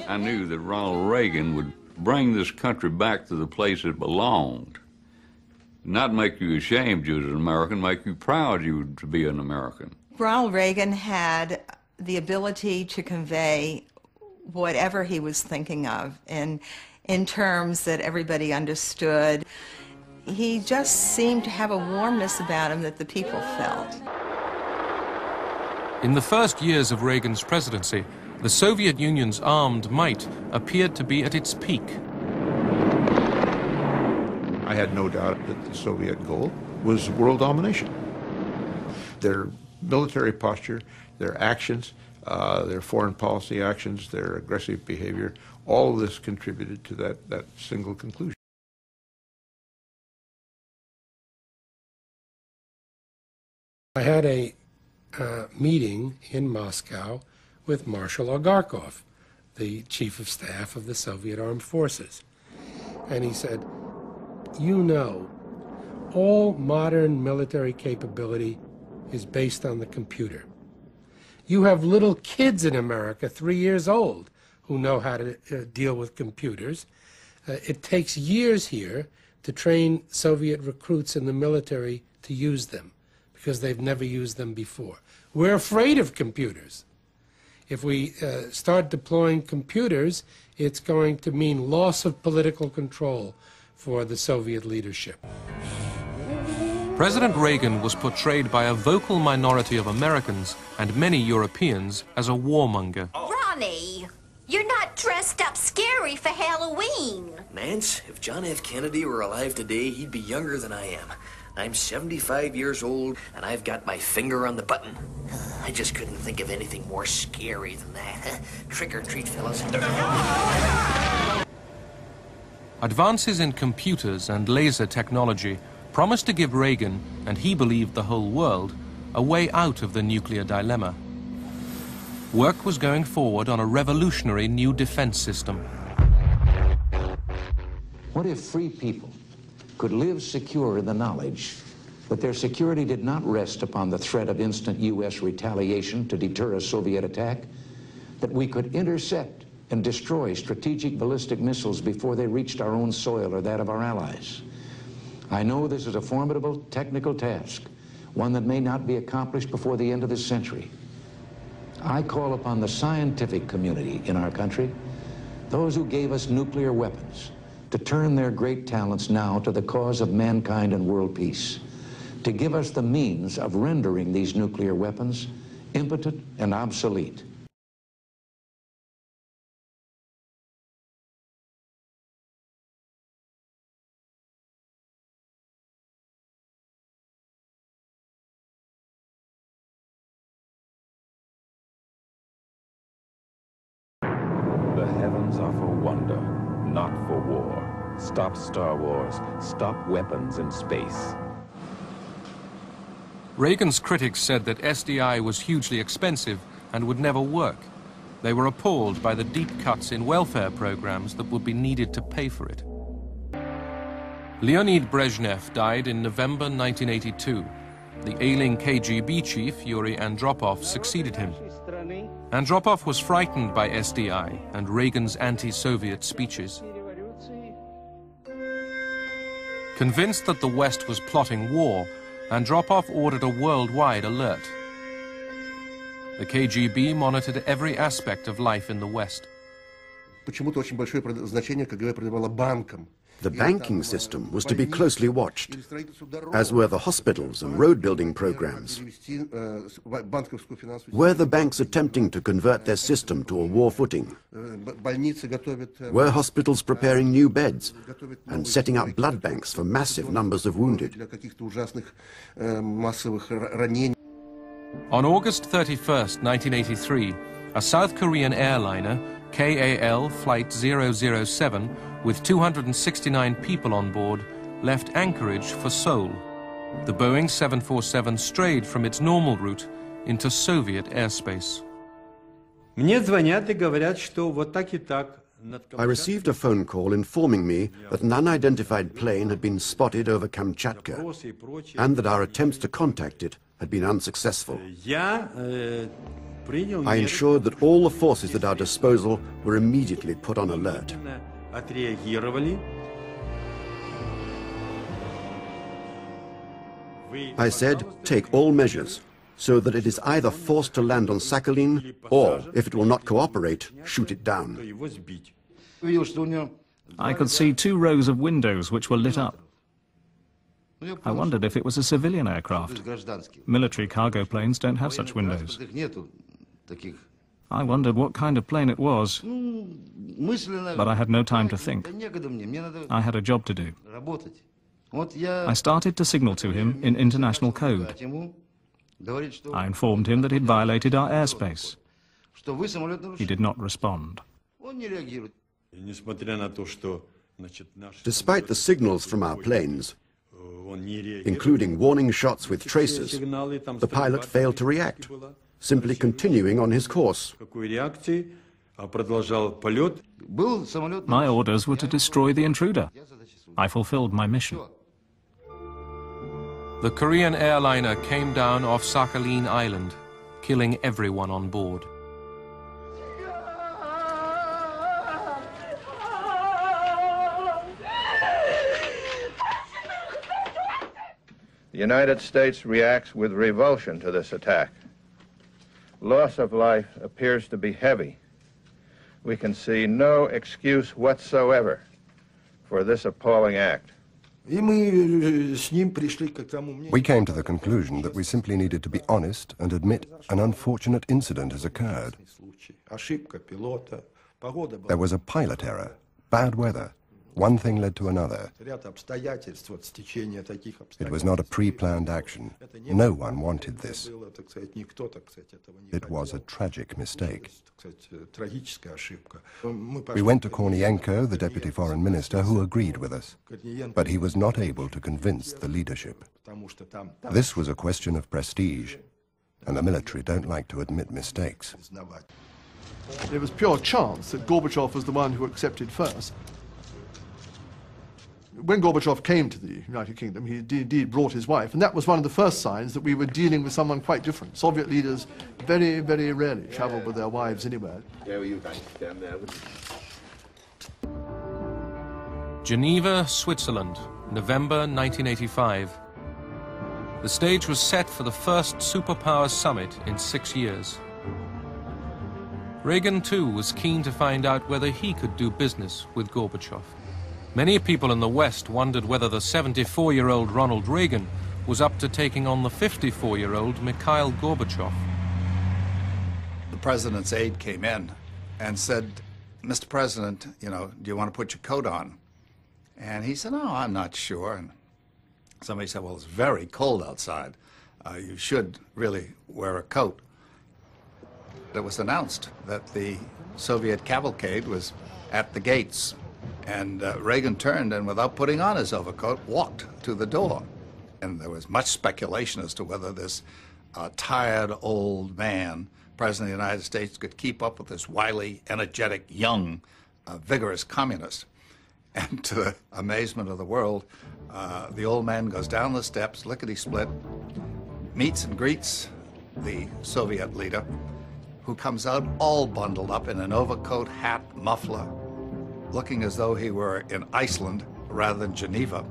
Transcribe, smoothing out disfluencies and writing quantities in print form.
I knew that Ronald Reagan would bring this country back to the place it belonged. Not make you ashamed you as an American, make you proud you to be an American. Ronald Reagan had the ability to convey whatever he was thinking of in terms that everybody understood. He just seemed to have a warmness about him that the people felt. In the first years of Reagan's presidency, the Soviet Union's armed might appeared to be at its peak. I had no doubt that the Soviet goal was world domination. Their military posture, their actions, their foreign policy actions, their aggressive behavior, all of this contributed to that single conclusion. I had a meeting in Moscow with Marshal Agarkov, the Chief of Staff of the Soviet Armed Forces. And he said, you know, all modern military capability is based on the computer. You have little kids in America, 3 years old, who know how to deal with computers. It takes years here to train Soviet recruits in the military to use them, because they've never used them before. We're afraid of computers. If we start deploying computers, it's going to mean loss of political control for the Soviet leadership. President Reagan was portrayed by a vocal minority of Americans and many Europeans as a warmonger. Ronnie, you're not dressed up scary for Halloween. Nance, if John F. Kennedy were alive today, he'd be younger than I am. I'm 75 years old, and I've got my finger on the button. I just couldn't think of anything more scary than that. Trick or treat, fellas. Advances in computers and laser technology promised to give Reagan, and he believed the whole world, a way out of the nuclear dilemma. Work was going forward on a revolutionary new defense system. What if free people could live secure in the knowledge that their security did not rest upon the threat of instant U.S. retaliation to deter a Soviet attack, that we could intercept and destroy strategic ballistic missiles before they reached our own soil or that of our allies? I know this is a formidable technical task, one that may not be accomplished before the end of this century. I call upon the scientific community in our country, those who gave us nuclear weapons, to turn their great talents now to the cause of mankind and world peace, to give us the means of rendering these nuclear weapons impotent and obsolete. The heavens are for wonder, not for war. Stop Star Wars. Stop weapons in space. Reagan's critics said that SDI was hugely expensive and would never work. They were appalled by the deep cuts in welfare programs that would be needed to pay for it. Leonid Brezhnev died in November 1982. The ailing KGB chief, Yuri Andropov, succeeded him. Andropov was frightened by SDI and Reagan's anti-Soviet speeches. Convinced that the West was plotting war, Andropov ordered a worldwide alert. The KGB monitored every aspect of life in the West. The banking system was to be closely watched, as were the hospitals and road-building programs. Were the banks attempting to convert their system to a war footing? Were hospitals preparing new beds and setting up blood banks for massive numbers of wounded? On August 31st, 1983, a South Korean airliner, KAL Flight 007, with 269 people on board, left Anchorage for Seoul. The Boeing 747 strayed from its normal route into Soviet airspace. I received a phone call informing me that an unidentified plane had been spotted over Kamchatka and that our attempts to contact it had been unsuccessful. I ensured that all the forces at our disposal were immediately put on alert. I said, take all measures, so that it is either forced to land on Sakhalin, or, if it will not cooperate, shoot it down. I could see 2 rows of windows which were lit up. I wondered if it was a civilian aircraft. Military cargo planes don't have such windows. I wondered what kind of plane it was, but I had no time to think. I had a job to do. I started to signal to him in international code. I informed him that he'd violated our airspace. He did not respond. Despite the signals from our planes, including warning shots with tracers, the pilot failed to react, simply continuing on his course. My orders were to destroy the intruder. I fulfilled my mission. The Korean airliner came down off Sakhalin Island, killing everyone on board. The United States reacts with revulsion to this attack. Loss of life appears to be heavy. We can see no excuse whatsoever for this appalling act. We came to the conclusion that we simply needed to be honest and admit an unfortunate incident has occurred. There was a pilot error, bad weather. One thing led to another. It was not a pre-planned action. No one wanted this. It was a tragic mistake. We went to Kornienko, the deputy foreign minister, who agreed with us. But he was not able to convince the leadership. This was a question of prestige, and the military don't like to admit mistakes. It was pure chance that Gorbachev was the one who accepted first. When Gorbachev came to the United Kingdom, he indeed brought his wife, and that was one of the first signs that we were dealing with someone quite different. Soviet leaders very, very rarely traveled with their wives anywhere. Geneva, Switzerland, November 1985. The stage was set for the first superpower summit in 6 years. Reagan, too, was keen to find out whether he could do business with Gorbachev. Many people in the West wondered whether the 74-year-old Ronald Reagan was up to taking on the 54-year-old Mikhail Gorbachev. The president's aide came in and said, "Mr. President, do you want to put your coat on?" And he said, "Oh, I'm not sure." And somebody said, "Well, it's very cold outside. You should really wear a coat." It was announced that the Soviet cavalcade was at the gates. And Reagan turned and, without putting on his overcoat, walked to the door. And there was much speculation as to whether this tired old man, President of the United States, could keep up with this wily, energetic, young, vigorous communist. And to the amazement of the world, the old man goes down the steps, lickety-split, meets and greets the Soviet leader, who comes out all bundled up in an overcoat, hat, muffler, looking as though he were in Iceland rather than Geneva.